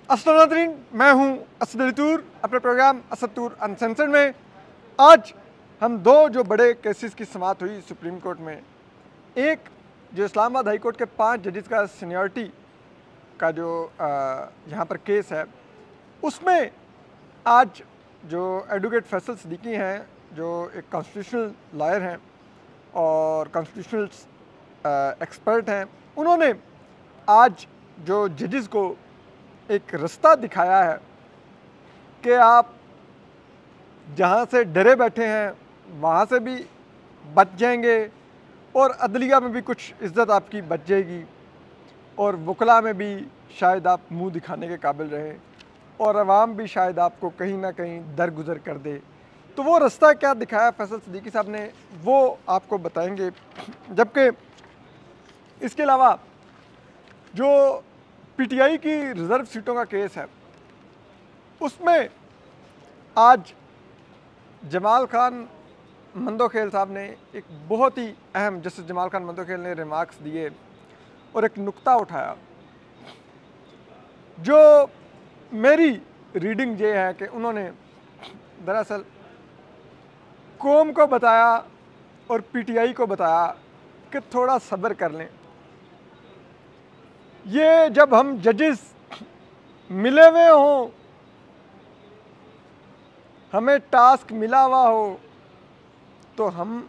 अस्सलाम नाज़रीन, मैं हूं असद अली तूर। अपने प्रोग्राम असद तूर अनसेंसर्ड में आज हम दो जो बड़े केसेस की समाअत हुई सुप्रीम कोर्ट में, एक जो इस्लामाबाद हाई कोर्ट के 5 जजेस का सीनियरिटी का जो यहाँ पर केस है, उसमें आज जो एडवोकेट फैसल सिद्दीकी हैं, जो एक कॉन्स्टिट्यूशनल लॉयर हैं और कॉन्स्टिट्यूशनल एक्सपर्ट हैं, उन्होंने आज जो जजेस को एक रास्ता दिखाया है कि आप जहाँ से डरे बैठे हैं वहाँ से भी बच जाएंगे और अदलिया में भी कुछ इज़्ज़त आपकी बच जाएगी और वकला में भी शायद आप मुंह दिखाने के काबिल रहें और अवाम भी शायद आपको कहीं ना कहीं दरगुजर कर दे। तो वो रास्ता क्या दिखाया फैसल सिद्दीकी साहब ने, वो आपको बताएंगे। जबकि इसके अलावा जो पीटीआई की रिज़र्व सीटों का केस है, उसमें आज जमाल खान मंदोखेल साहब ने एक बहुत ही अहम, जस्टिस जमाल खान मंदोखेल ने रिमार्क्स दिए और एक नुक्ता उठाया जो मेरी रीडिंग ये है कि उन्होंने दरअसल कौम को बताया और पीटीआई को बताया कि थोड़ा सब्र कर लें। ये जब हम जजेस मिले हुए हों, हमें टास्क मिला हुआ हो, तो हम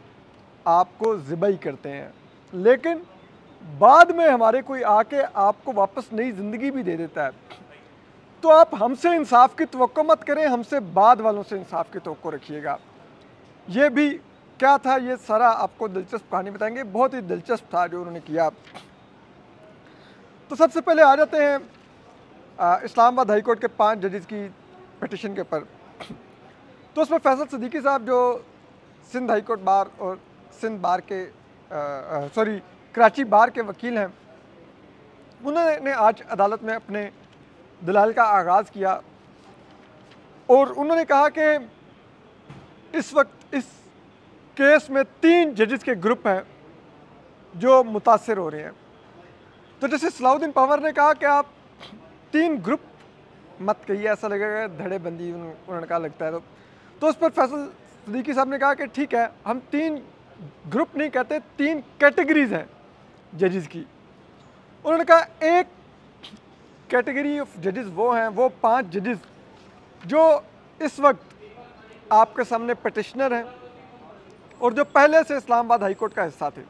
आपको ज़िबाई करते हैं, लेकिन बाद में हमारे कोई आके आपको वापस नई ज़िंदगी भी दे देता है। तो आप हमसे इंसाफ की तवक्को मत करें, हमसे बाद वालों से इंसाफ की तवक्को रखिएगा। ये भी क्या था, ये सारा आपको दिलचस्प कहानी बताएंगे। बहुत ही दिलचस्प था जो उन्होंने किया। तो सबसे पहले आ जाते हैं इस्लामाबाद हाई कोर्ट के 5 जजेस की पिटिशन के ऊपर। तो उसमें फैसल सिद्दीकी साहब जो सिंध हाई कोर्ट बार और सिंध बार के कराची बार के वकील हैं, उन्होंने आज अदालत में अपने दलाल का आगाज़ किया और उन्होंने कहा कि इस वक्त इस केस में 3 जजेस के ग्रुप हैं जो मुतासिर हो रहे हैं। तो जैसे सलाउद्दीन पवार ने कहा कि आप 3 ग्रुप मत कहिए, ऐसा लगेगा धड़ेबंदी उन्होंने कहा लगता है। तो उस पर फैसल सिद्दीकी साहब ने कहा कि ठीक है, हम 3 ग्रुप नहीं कहते, 3 कैटेगरीज हैं जजेस की। उन्होंने कहा एक कैटेगरी ऑफ जजेस वो हैं, वो 5 जजेस जो इस वक्त आपके सामने पिटिशनर हैं और जो पहले से इस्लामाबाद हाई कोर्ट का हिस्सा थे।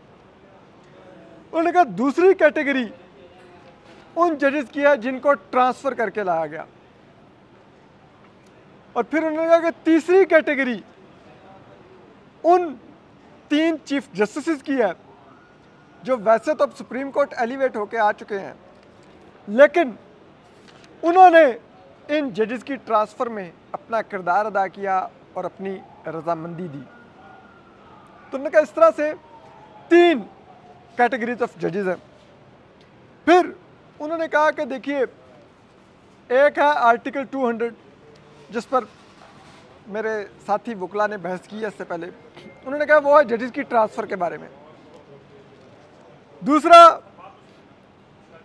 उन्होंने कहा दूसरी कैटेगरी उन जजेस की है जिनको ट्रांसफ़र करके लाया गया, और फिर उन्होंने कहा कि तीसरी कैटेगरी उन 3 चीफ जस्टिस की है जो वैसे तो अब सुप्रीम कोर्ट एलिवेट होके आ चुके हैं, लेकिन उन्होंने इन जजेस की ट्रांसफ़र में अपना किरदार अदा किया और अपनी रजामंदी दी। तो उन्होंने कहा इस तरह से 3 कैटेगरीज ऑफ जजेस हैं। फिर उन्होंने कहा कि देखिए, एक है आर्टिकल 200 जिस पर मेरे साथी वकला ने बहस की है इससे पहले। उन्होंने कहा वो है जजेस की ट्रांसफ़र के बारे में। दूसरा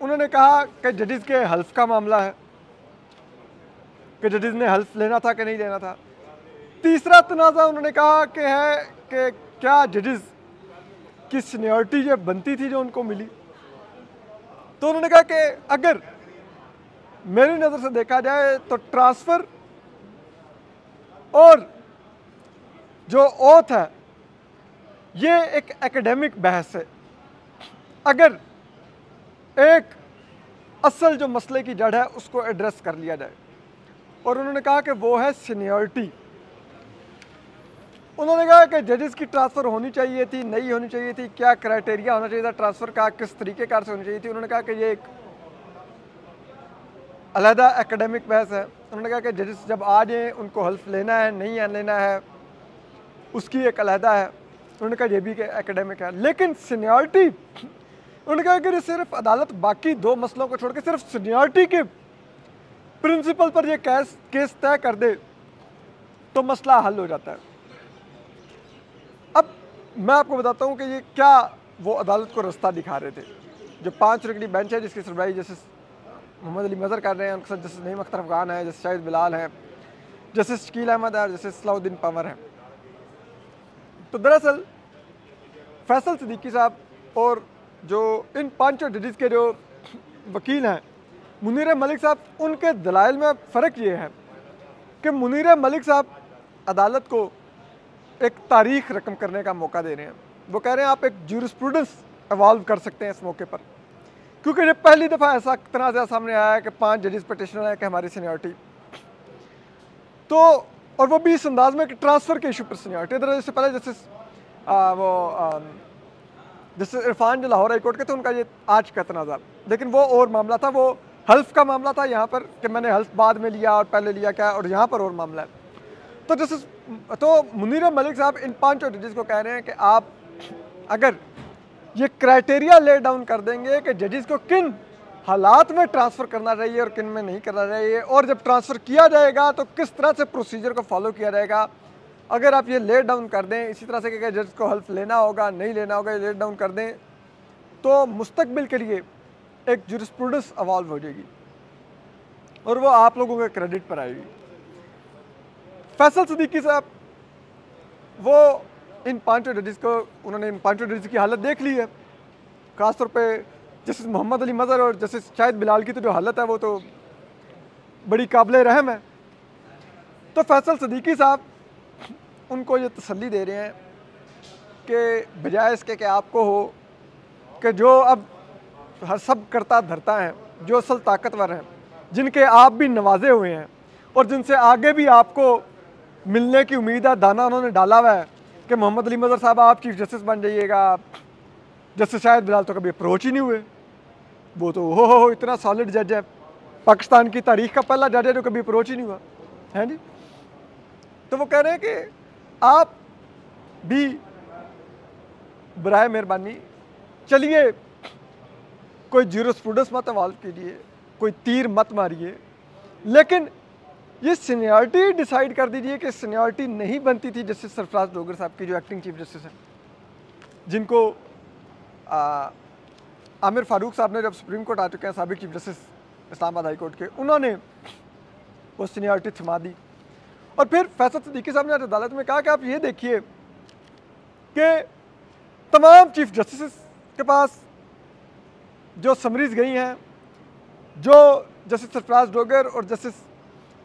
उन्होंने कहा कि जजेस के हल्फ का मामला है कि जजेस ने हल्फ लेना था कि नहीं लेना था। तीसरा तनाज़ा उन्होंने कहा कि है कि क्या जजेस की सीनियरिटी जो बनती थी जो उनको मिली। तो उन्होंने कहा कि अगर मेरी नज़र से देखा जाए तो ट्रांसफ़र और जो ओथ है ये एक एकेडमिक बहस है। अगर एक असल जो मसले की जड़ है उसको एड्रेस कर लिया जाए, और उन्होंने कहा कि वो है सीनियरिटी। उन्होंने कहा कि जजेस की ट्रांसफ़र होनी चाहिए थी, नहीं होनी चाहिए थी, क्या क्राइटेरिया होना चाहिए था ट्रांसफ़र का, किस तरीक़ेकार से होनी चाहिए थी। उन्होंने कहा कि ये एक अलहदा एकेडमिक बहस है। उन्होंने कहा कि जजेस जब आ जाएँ उनको हल्फ लेना है नहीं लेना है उसकी एक अलहदा है। उन्होंने कहा ये भी एकेडमिक है, लेकिन सीनियरिटी, उन्होंने कहा कि सिर्फ अदालत बाकी 2 मसलों को छोड़ के सिर्फ सीनियरिटी के प्रिंसिपल पर यह केस तय कर दे तो मसला हल हो जाता है। अब मैं आपको बताता हूँ कि ये क्या वो अदालत को रास्ता दिखा रहे थे। जो 5 रुकनी बेंच है जिसकी सरबराही जस्टिस मोहम्मद अली मज़हर कर रहे हैं, उनके साथ जस्टिस नईम अख्तर अफगान है, जस्टिस शाहिद बिलाल है, जस्टिस शकील अहमद है और जस्टिस सलाउद्दीन पंवर है। तो दरअसल फैसल सिद्दीकी साहब और जो इन पांचों जजेस के जो वकील हैं मुनीर मलिक साहब, उनके दलाइल में फ़र्क ये है कि मुनीर मलिक साहब अदालत को एक तारीख रकम करने का मौका दे रहे हैं। वो कह रहे हैं आप एक जूरिस्प्रूडेंस एवॉल्व कर सकते हैं इस मौके पर, क्योंकि ये पहली दफ़ा ऐसा तनाज़ा सामने आया है कि 5 जजेस पटिशनर है कि हमारी सीनियरिटी, तो और वो भी इस अंदाज में कि ट्रांसफ़र के इशू पर सीनियरिटी। इधर इससे पहले जस्टिस इरफान जो लाहौर हाई कोर्ट के थे, उनका ये आज का तनाज़ा, लेकिन वो और मामला था, वो हल्फ का मामला था यहाँ पर कि मैंने हल्फ बाद में लिया और पहले लिया क्या, और यहाँ पर और मामला है। तो मुनीर मलिक साहब इन 5 जजेस को कह रहे हैं कि आप अगर ये क्राइटेरिया ले डाउन कर देंगे कि जजेस को किन हालात में ट्रांसफ़र करना चाहिए और किन में नहीं करना चाहिए, और जब ट्रांसफ़र किया जाएगा तो किस तरह से प्रोसीजर को फॉलो किया जाएगा, अगर आप ये ले डाउन कर दें, इसी तरह से कि जज को हल्फ लेना होगा नहीं लेना होगा, ये ले डाउन कर दें, तो मुस्तकबिल के लिए एक जूरिस्प्रूडेंस इवॉल्व हो जाएगी और वो आप लोगों के क्रेडिट पर आएगी। फैसल सिद्दीकी साहब वो इन 5 जजेस को, उन्होंने इन 5 जजेस की हालत देख ली है, ख़ासतौर पे जस्टिस मोहम्मद अली मज़हर और जस्टिस शाहिद बिलाल की तो जो हालत है वो तो बड़ी काबिल रहम है। तो फैसल सिद्दीकी साहब उनको ये तसल्ली दे रहे हैं कि बजाय इसके कि आपको हो कि जो अब हर सब करता धरता है, जो असल ताकतवर हैं, जिनके आप भी नवाजे हुए हैं और जिनसे आगे भी आपको मिलने की उम्मीद है, दाना उन्होंने डाला हुआ है कि मोहम्मद अली मज़हर साहब आप चीफ जस्टिस बन जाइएगा। जस्टिस शाहिद बिलाल तो कभी अप्रोच ही नहीं हुए, वो तो हो इतना सॉलिड जज है, पाकिस्तान की तारीख का पहला जज है जो कभी अप्रोच ही नहीं हुआ है जी। तो वो कह रहे हैं कि आप भी बराए मेहरबानी चलिए कोई जूरिस्प्रूडेंस मत इवॉल्व कीजिए, कोई तीर मत मारिए, लेकिन ये सीनियरिटी डिसाइड कर दीजिए कि सीनियरिटी नहीं बनती थी जस्टिस सरफराज डोगर साहब की, जो एक्टिंग चीफ जस्टिस हैं, जिनको आमिर फारूक साहब ने जब सुप्रीम कोर्ट आ चुके हैं, साबिक chief justice Islamabad high court के, उन्होंने वो सीनियरिटी थमा दी। और फिर फैसल सिद्दीकी साहब ने आज अदालत में कहा कि आप ये देखिए कि तमाम चीफ जस्टिस के पास जो समरीज गई हैं, जो जस्टिस सरफराज डोगर और जस्टिस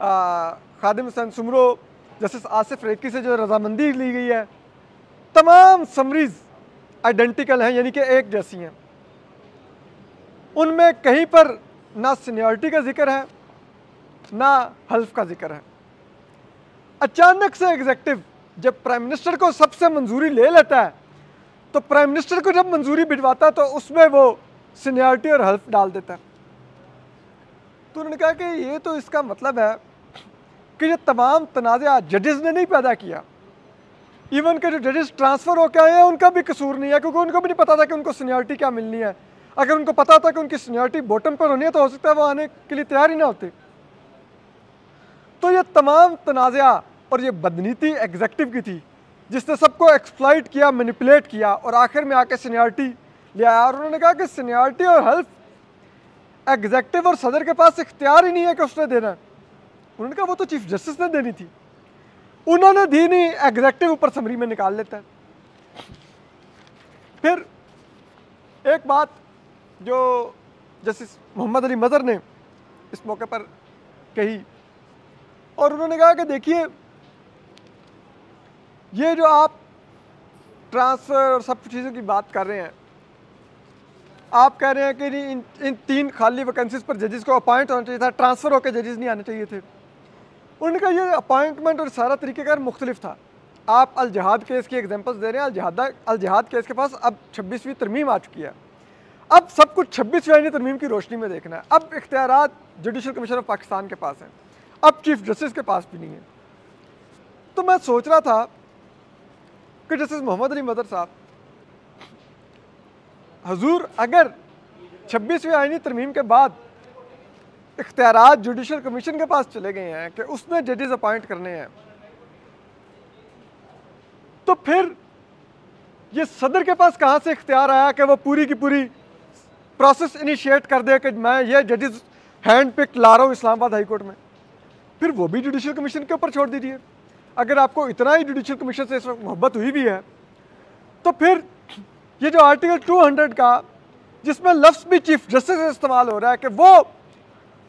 खादिम हुसैन सुमरो, जस्टिस आसिफ रेकी से जो रजामंदी ली गई है, तमाम समरीज आइडेंटिकल हैं, यानी कि एक जैसी हैं। उनमें कहीं पर ना सीनियरिटी का जिक्र है ना हल्फ का जिक्र है। अचानक से एग्जेक्टिव जब प्राइम मिनिस्टर को सबसे मंजूरी ले लेता है, तो प्राइम मिनिस्टर को जब मंजूरी भिजवाता है तो उसमें वो सीनियरिटी और हल्फ डाल देता है। तो उन्होंने कहा कि ये तो इसका मतलब है कि ये तमाम तनाज़ा जजेस ने नहीं पैदा किया, इवन के जो जजेस ट्रांसफ़र होकर आए हैं उनका भी कसूर नहीं है, क्योंकि उनको भी नहीं पता था कि उनको सीनियरिटी क्या मिलनी है। अगर उनको पता था कि उनकी सीनियरिटी बॉटम पर होनी है तो हो सकता है वो आने के लिए तैयार ही ना होते। तो ये तमाम तनाज़ा और ये बदनीति एग्जेक्टिव की थी, जिसने सबको एक्सप्लॉइट किया, मैनिपुलेट किया और आखिर में आके सीनियरिटी ले आया। और उन्होंने कहा कि सीनियरिटी और हल्फ एग्जेक्टिव और सदर के पास इख्तियार ही नहीं है कि उसने देना है। उन्होंने कहा वो तो चीफ जस्टिस ने देनी थी, उन्होंने दी नहीं, एग्जेक्टिव ऊपर समरी में निकाल लेता है। फिर एक बात जो जस्टिस मोहम्मद अली मज़हर ने इस मौके पर कही, और उन्होंने कहा कि देखिए ये जो आप ट्रांसफ़र और सब चीज़ों की बात कर रहे हैं, आप कह रहे हैं कि इन 3 खाली वैकेंसीज पर जजेस को अपॉइंट होना चाहिए था, ट्रांसफ़र होकर जजेस नहीं आने चाहिए थे। उन्होंने कहा ये अपॉइंटमेंट और सारा तरीक़ेकार मुख्तलिफ था। आप अल जहाद केस की एग्जांपल्स दे रहे हैं, अल जहाद केस के पास अब 26वीं तरमीम आ चुकी है, अब सब कुछ 26वीं तरमीम की रोशनी में देखना है। अब इख्तियारात जुडिशल कमीशन ऑफ पाकिस्तान के पास हैं, अब चीफ जस्टिस के पास भी नहीं है। तो मैं सोच रहा था कि जस्टिस मोहम्मद अली मज़हर साहब, हजूर अगर 26वीं आईनी तरमीम के बाद इख्तियारात जुडिशल कमीशन के पास चले गए हैं कि उसने जजेस अपॉइंट करने हैं, तो फिर ये सदर के पास कहाँ से इख्तियार आया कि वो पूरी की पूरी प्रोसेस इनिशिएट कर दे कि मैं ये जजेस हैंड पिक ला रहा हूँ इस्लामाबाद हाई कोर्ट में, फिर वो भी जुडिशल कमीशन के ऊपर छोड़ दीजिए। अगर आपको इतना ही जुडिशल कमीशन से इस वक्त मोहब्बत हुई भी है तो फिर ये जो आर्टिकल 200 का जिसमें लफ्ज़ भी चीफ जस्टिस से इस्तेमाल हो रहा है कि वो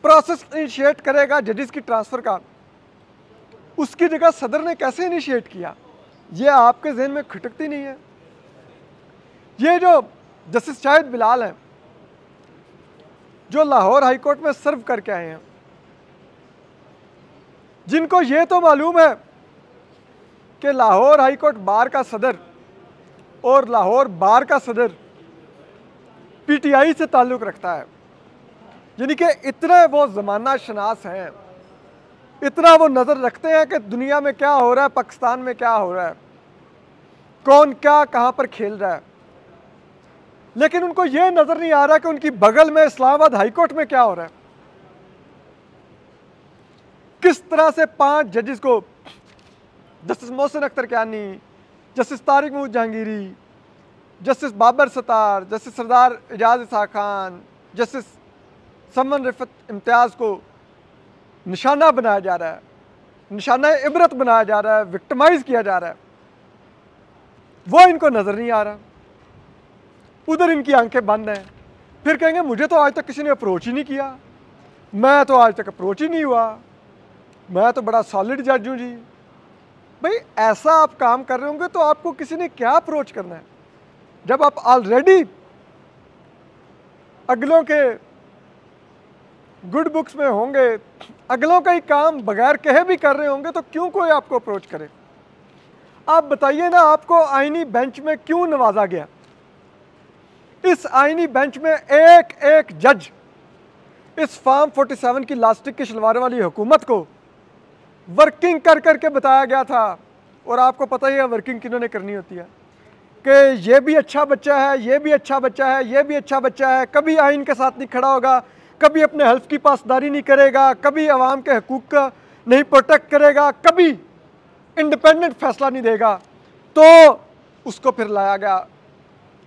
प्रोसेस इनिशिएट करेगा जजेस की ट्रांसफ़र का, उसकी जगह सदर ने कैसे इनिशिएट किया, ये आपके जहन में खटकती नहीं है। ये जो जस्टिस शाहिद बिलाल हैं जो लाहौर हाई कोर्ट में सर्व करके आए हैं, जिनको ये तो मालूम है कि लाहौर हाई कोर्ट बार का सदर और लाहौर बार का सदर पीटीआई से ताल्लुक़ रखता है, यानी कि इतना वो ज़माना शनास हैं, इतना वो नज़र रखते हैं कि दुनिया में क्या हो रहा है, पाकिस्तान में क्या हो रहा है, कौन क्या कहाँ पर खेल रहा है, लेकिन उनको ये नज़र नहीं आ रहा कि उनकी बगल में इस्लामाबाद हाई कोर्ट में क्या हो रहा है। किस तरह से 5 जजेस को, justice Mohsin Akhtar Kiyani, justice Tariq Mahmood Jahangiri, justice Babar Sattar, justice Sardar Ejaz Ishaq Khan, justice Saman Rifat Imtiaz को निशाना बनाया जा रहा है, निशाना इबरत बनाया जा रहा है, विक्टिमाइज़ किया जा रहा है, वो इनको नज़र नहीं आ रहा। उधर इनकी आंखें बंद हैं, फिर कहेंगे मुझे तो आज तक किसी ने अप्रोच ही नहीं किया, मैं तो आज तक अप्रोच ही नहीं हुआ, मैं तो बड़ा सॉलिड जज हूँ जी। भाई ऐसा आप काम कर रहे होंगे तो आपको किसी ने क्या अप्रोच करना है, जब आप ऑलरेडी अगलों के गुड बुक्स में होंगे, अगलों का ही काम बगैर कहे भी कर रहे होंगे, तो क्यों कोई आपको अप्रोच करे। आप बताइए ना, आपको आईनी बेंच में क्यों नवाजा गया। इस आईनी बेंच में एक एक जज इस फार्म 47 की लास्टिक की शलवार वाली हुकूमत को वर्किंग कर करके बताया गया था, और आपको पता ही है वर्किंग किन्होंने करनी होती है कि ये भी अच्छा बच्चा है, ये भी अच्छा बच्चा है, ये भी अच्छा बच्चा है, कभी आइन के साथ नहीं खड़ा होगा, कभी अपने हल्फ की पासदारी नहीं करेगा, कभी अवाम के हकूक़ का नहीं प्रोटेक्ट करेगा, कभी इंडिपेंडेंट फैसला नहीं देगा, तो उसको फिर लाया गया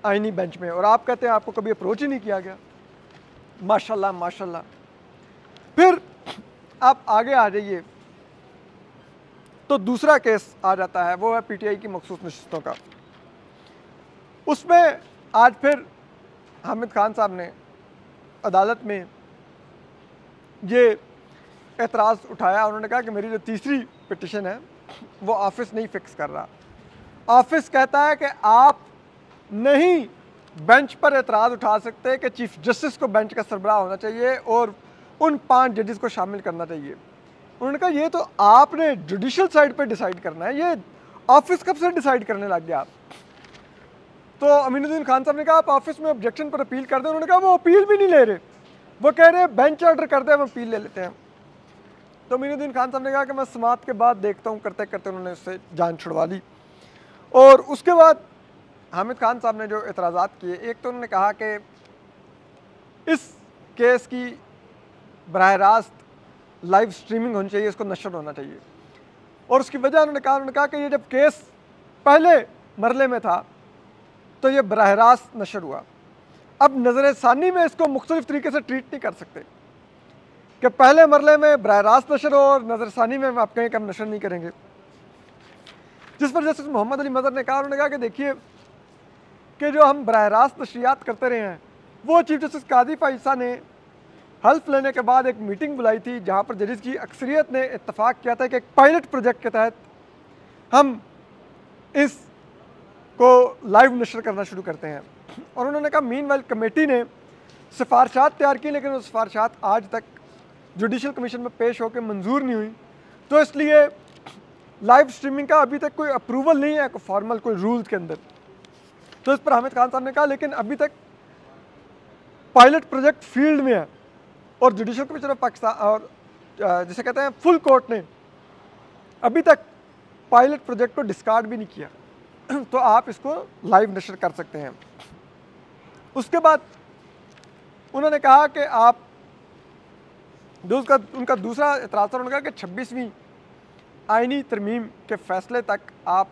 आईनी बेंच में, और आप कहते हैं आपको कभी अप्रोच ही नहीं किया गया। माशाल्लाह माशाल्लाह। फिर आप आगे आ जाइए तो दूसरा केस आ जाता है, वो है पीटीआई की मखसूस नशिस्तों का। उसमें आज फिर हामिद खान साहब ने अदालत में ये एतराज़ उठाया। उन्होंने कहा कि मेरी जो तीसरी पिटिशन है वो ऑफिस नहीं फिक्स कर रहा। ऑफिस कहता है कि आप नहीं बेंच पर एतराज़ उठा सकते कि चीफ जस्टिस को बेंच का सरबराह होना चाहिए और उन 5 जजेस को शामिल करना चाहिए। उन्होंने कहा ये तो आपने जुडिशल साइड पे डिसाइड करना है, ये ऑफिस कब से डिसाइड करने लग गया आप। तो अमीनुद्दीन खान साहब ने कहा आप ऑफिस में ऑब्जेक्शन पर अपील कर दें। उन्होंने कहा वो अपील भी नहीं ले रहे, वो कह रहे हैं बेंच ऑर्डर करते हैं हम अपील ले लेते हैं। तो अमीनुद्दीन खान साहब ने कहा कि मैं समाअत के बाद देखता हूँ, करते करते उन्होंने उससे जान छुड़वा ली। और उसके बाद हामिद खान साहब ने जो एतराज़ात किए, एक तो उन्होंने कहा कि इस केस की बराह रास्त लाइव स्ट्रीमिंग होनी चाहिए, इसको नशर होना चाहिए। और उसकी वजह उन्होंने कहा कि ये जब केस पहले मरले में था तो ये बराह रास्त नशर हुआ, अब नज़र सानी में इसको मुख्तलिफ तरीके से ट्रीट नहीं कर सकते कि पहले मरले में बराह रास्त नशर हो और नज़र सानी में आप कहें कि हम नशर नहीं करेंगे। जिस पर जस्टिस मोहम्मद अली मदर ने कहा, उन्होंने कहा कि देखिए कि जो हम बराह रास्त नशरियात करते रहे हैं, वो चीफ जस्टिस काजी फाइसा ने हल्फ लेने के बाद एक मीटिंग बुलाई थी जहाँ पर जजेस की अक्सरियत ने इत्तफाक किया था कि एक पायलट प्रोजेक्ट के तहत हम इस को लाइव नशर करना शुरू करते हैं। और उन्होंने कहा मीनवाइल कमेटी ने सिफारशात तैयार की, लेकिन वो सिफारशात आज तक जुडिशल कमीशन में पेश होकर मंजूर नहीं हुई, तो इसलिए लाइव स्ट्रीमिंग का अभी तक कोई अप्रूवल नहीं है, कोई फॉर्मल कोई रूल्स के अंदर। तो इस पर हामिद खान साहब ने कहा लेकिन अभी तक पायलट प्रोजेक्ट फील्ड में है और जुडिशल कमीशन ऑफ पाकिस्तान और जिसे कहते हैं फुल कोर्ट ने अभी तक पायलट प्रोजेक्ट को डिस्कार्ड भी नहीं किया, तो आप इसको लाइव नशर कर सकते हैं। उसके बाद उन्होंने कहा कि आप उनका दूसरा एतराज़ था, उन्होंने कहा कि 26वीं आईनी तरमीम के फ़ैसले तक आप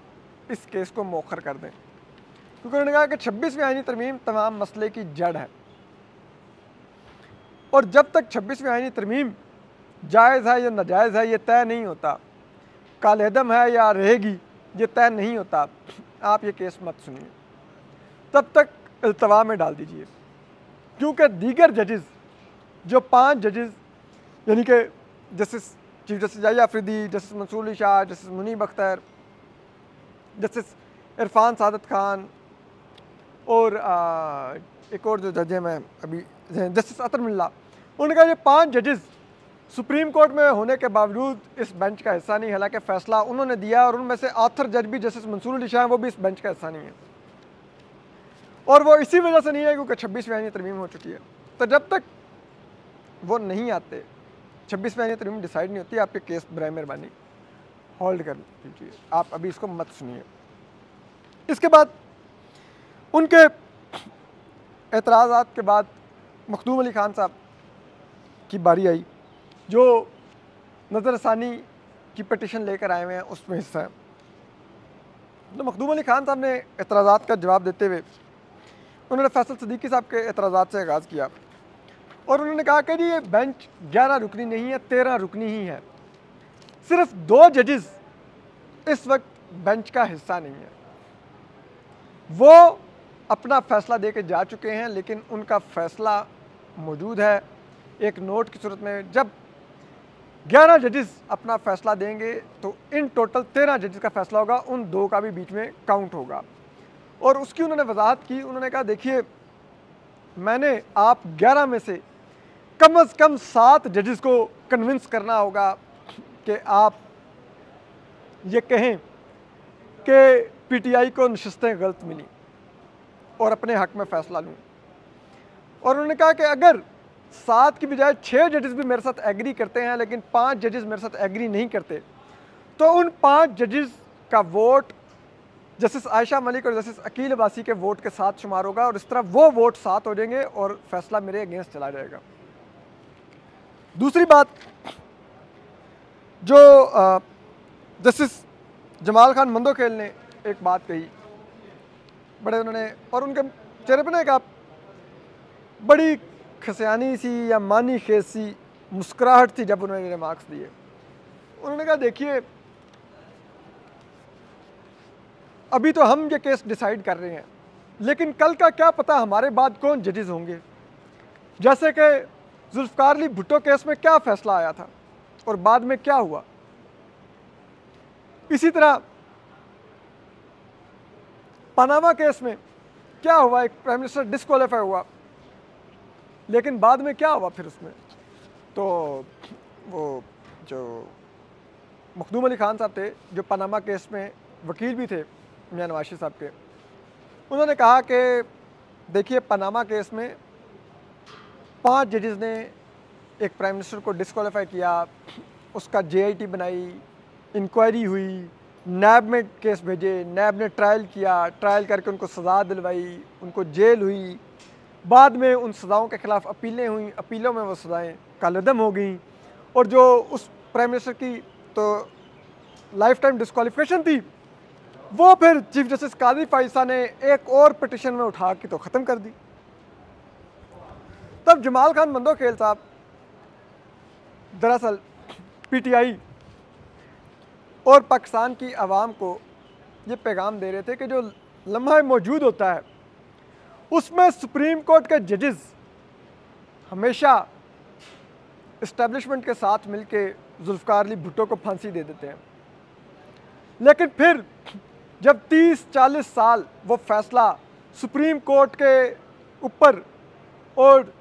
इस केस को मौखर कर दें, क्योंकि उन्होंने कहा कि 26वीं आईनी तरमीम तमाम मसले की जड़ है और जब तक 26वीं आईनी तरमीम जायज़ है या नाजायज़ है ये तय नहीं होता, कालेदम है या रहेगी ये तय नहीं होता, आप ये केस मत सुनिए, तब तक इल्तवा में डाल दीजिए। क्योंकि दीगर जजेस जो 5 जजेस यानी कि justice chief justice Yahya Afridi, justice Mansoor Ali Shah, justice Munib Akhtar, justice Irfan Saadat Khan और एक और जो जज हैं मैं अभी जस्टिस अतर मिल्ला, उनका ये 5 जजेस सुप्रीम कोर्ट में होने के बावजूद इस बेंच का हिस्सा नहीं, हालांकि फ़ैसला उन्होंने दिया और उनमें से ऑथर जज भी जस्टिस मंसूर अली शाह हैं, वो भी इस बेंच का हिस्सा नहीं है। और वो इसी वजह से नहीं है क्योंकि 26वीं आईनी तरमीम हो चुकी है। तो जब तक वो नहीं आते, 26वीं आईनी तरमीम डिसाइड नहीं होती, आपके केस बराए मेहरबानी होल्ड कर लीजिए, आप अभी इसको मत सुनिए। इसके बाद उनके एतराज़ात के बाद मखदूम अली खान साहब की बारी आई, जो नज़रसानी की पटिशन लेकर आए हुए हैं, उसमें हिस्सा है। तो मखदूम अली खान साहब ने एतराज़ात का जवाब देते हुए उन्होंने फैसल सिद्दीकी साहब के एतराज़ात से आगाज़ किया और उन्होंने कहा कि जी ये बेंच 11 रुकनी नहीं है, 13 रुकनी ही है। सिर्फ 2 जजेस इस वक्त बेंच का हिस्सा नहीं है, वो अपना फ़ैसला दे के जा चुके हैं, लेकिन उनका फ़ैसला मौजूद है एक नोट की सूरत में। जब 11 जजेस अपना फ़ैसला देंगे तो इन टोटल 13 जजेस का फ़ैसला होगा, उन 2 का भी बीच में काउंट होगा। और उसकी उन्होंने वजाहत की, उन्होंने कहा देखिए मैंने आप 11 में से कम 7 जजेस को कन्विंस करना होगा कि आप ये कहें कि पीटीआई को नशिस्तें गलत मिली और अपने हक़ में फ़ैसला लूँ। और उन्होंने कहा कि अगर 7 की बजाय 6 जजेस भी मेरे साथ एग्री करते हैं, लेकिन 5 जजेस मेरे साथ एग्री नहीं करते, तो उन 5 जजेस का वोट जस्टिस आयशा मलिक और जस्टिस अकील अब्बासी के वोट के साथ शुमार होगा और इस तरह वो वोट 7 हो जाएंगे और फैसला मेरे अगेंस्ट चला जाएगा। दूसरी बात जो जस्टिस जमाल खान मंदोखेल ने एक बात कही, बड़े उन्होंने और उनके चेहरे पर एक बड़ी खसियानी सी या मानी खेज सी मुस्कुराहट थी जब उन्होंने रिमार्क्स दिए। उन्होंने कहा देखिए अभी तो हम ये केस डिसाइड कर रहे हैं, लेकिन कल का क्या पता हमारे बाद कौन जजेस होंगे। जैसे कि जुल्फ़िकार अली भुट्टो केस में क्या फ़ैसला आया था और बाद में क्या हुआ, इसी तरह पनामा केस में क्या हुआ, एक प्राइम मिनिस्टर डिस्क्वालीफाई हुआ, लेकिन बाद में क्या हुआ फिर उसमें। तो वो जो मखदूम अली खान साहब थे जो पनामा केस में वकील भी थे मियां नवाज़ साहब के, उन्होंने कहा कि देखिए पनामा केस में 5 जजेस ने एक प्राइम मिनिस्टर को डिस्क्वालीफाई किया, उसका JIT बनाई, इंक्वायरी हुई, नैब में केस भेजे, नैब ने ट्रायल किया, ट्रायल करके उनको सज़ा दिलवाई, उनको जेल हुई, बाद में उन सज़ाओं के ख़िलाफ़ अपीलें हुई, अपीलों में वो सज़ाएँ कालअदम हो गई और जो उस प्राइम मिनिस्टर की तो लाइफ टाइम डिस्क्वालिफिकेशन थी वो फिर चीफ जस्टिस काजी फाइसा ने एक और पिटिशन में उठा के तो ख़त्म कर दी। तब जमाल खान मंदोखेल साहब दरअसल PTI और पाकिस्तान की आवाम को ये पैगाम दे रहे थे कि जो लम्हा मौजूद होता है उसमें सुप्रीम कोर्ट के जजेस हमेशा इस्टेब्लिशमेंट के साथ मिलके जुल्फ़िकार अली भुट्टो को फांसी दे देते हैं, लेकिन फिर जब 30-40 साल वो फैसला सुप्रीम कोर्ट के ऊपर और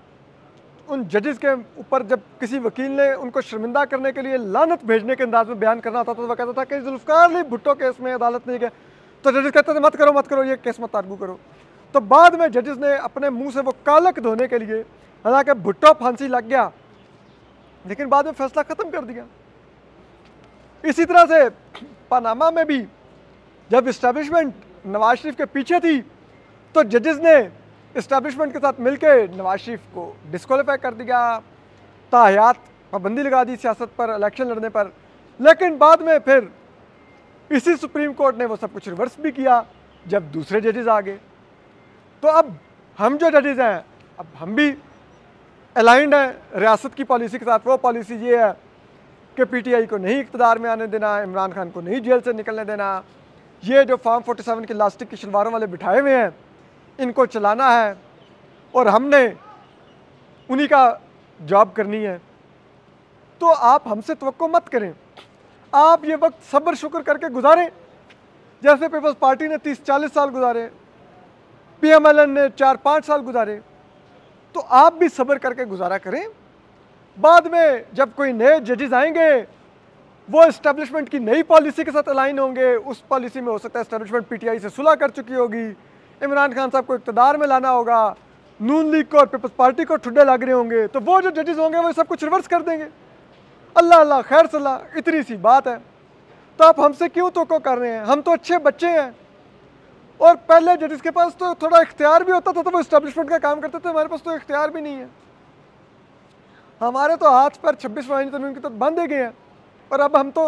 उन जजेस के ऊपर जब किसी वकील ने उनको शर्मिंदा करने के लिए लानत भेजने के अंदाज में बयान करना था तो वह कहता था कि जुल्फ़िकार अली भुट्टो केस में अदालत नहीं गए, तो जजेस कहते थे मत करो ये केस मत आर्गू करो। तो बाद में जजेस ने अपने मुंह से वो कालक धोने के लिए, हालांकि भुट्टो फांसी लग गया लेकिन बाद में फैसला ख़त्म कर दिया। इसी तरह से पनामा में भी जब इस्टेब्लिशमेंट नवाज शरीफ के पीछे थी तो जजेस ने इस्टेब्लिशमेंट के साथ मिलकर नवाज शरीफ को डिस्क्वालीफाई कर दिया, ताहयात पाबंदी लगा दी सियासत पर, इलेक्शन लड़ने पर, लेकिन बाद में फिर इसी सुप्रीम कोर्ट ने वो सब कुछ रिवर्स भी किया जब दूसरे जजेस आ गए। तो अब हम जो जजेस हैं अब हम भी अलाइंड है रियासत की पॉलिसी के साथ। वो पॉलिसी ये है कि पीटीआई को नहीं इक़्तिदार में आने देना, इमरान खान को नहीं जेल से निकलने देना, ये जो फार्म 47 के इलास्टिक की शलवारों वाले बिठाए हुए हैं इनको चलाना है और हमने उन्हीं का जॉब करनी है। तो आप हमसे तवक्को मत करें, आप ये वक्त सब्र शुक्र करके गुजारें। जैसे पीपल्स पार्टी ने 30-40 साल गुजारे, पीएमएलएन ने 4-5 साल गुजारे, तो आप भी सब्र करके गुजारा करें। बाद में जब कोई नए जजेस आएंगे वो इस्टेब्लिशमेंट की नई पॉलिसी के साथ अलाइन होंगे, उस पॉलिसी में हो सकता है इस्टेब्लिशमेंट पीटीआई से सुलह कर चुकी होगी, इमरान खान साहब को इक़्तिदार में लाना होगा, नून लीग को और पीपल्स पार्टी को ठुड्डे लग रहे होंगे, तो वो जो जजेस होंगे वो सब कुछ रिवर्स कर देंगे। अल्लाह अल्लाह खैर सलाह, इतनी सी बात है। तो आप हमसे क्यों तवक्को कर रहे हैं? हम तो अच्छे बच्चे हैं। और पहले जजेस के पास तो थोड़ा इख्तियार भी होता था, तो वो इस्टेब्लिशमेंट का काम करते थे, हमारे पास तो इख्तियार भी नहीं है। हमारे तो हाथ पर 26 आईनी कानून की तरफ बंद गए हैं। और अब हम तो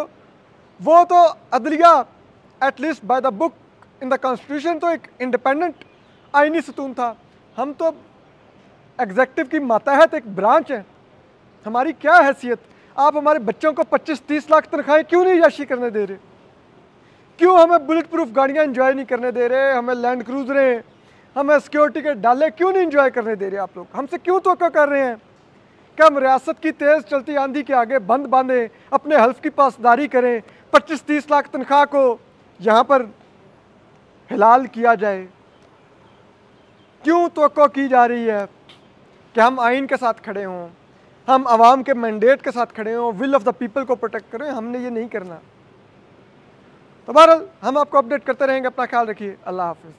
वो तो अदलिया at least by the book in the constitution तो एक इंडिपेंडेंट आईनी सतून था, हम तो एग्जेक्टिव की मातहत एक ब्रांच है। हमारी क्या हैसियत? आप हमारे बच्चों को 25-30 लाख तनख्वाहें क्यों नहीं याशी करने दे रहे? क्यों हमें बुलेट प्रूफ गाड़ियाँ इंजॉय नहीं करने दे रहे? हमें लैंड क्रूजरें, हमें सिक्योरिटी के डाले क्यों नहीं इंजॉय करने दे रहे? आप लोग हमसे क्यों तवक्को कर रहे हैं कि हम रियासत की तेज़ चलती आंधी के आगे बंद बांधें, अपने हल्फ की पासदारी करें, 25-30 लाख तनख्वाह को यहाँ पर हिलाल किया जाए? क्यों तवक्को की जा रही है कि हम आइन के साथ खड़े हों, हम आवाम के मैंडेट के साथ खड़े हों, विल ऑफ द पीपल को प्रोटेक्ट करें? हमने ये नहीं करना। तो बहरहाल हम आपको अपडेट करते रहेंगे। अपना ख्याल रखिए। अल्लाह हाफिज़।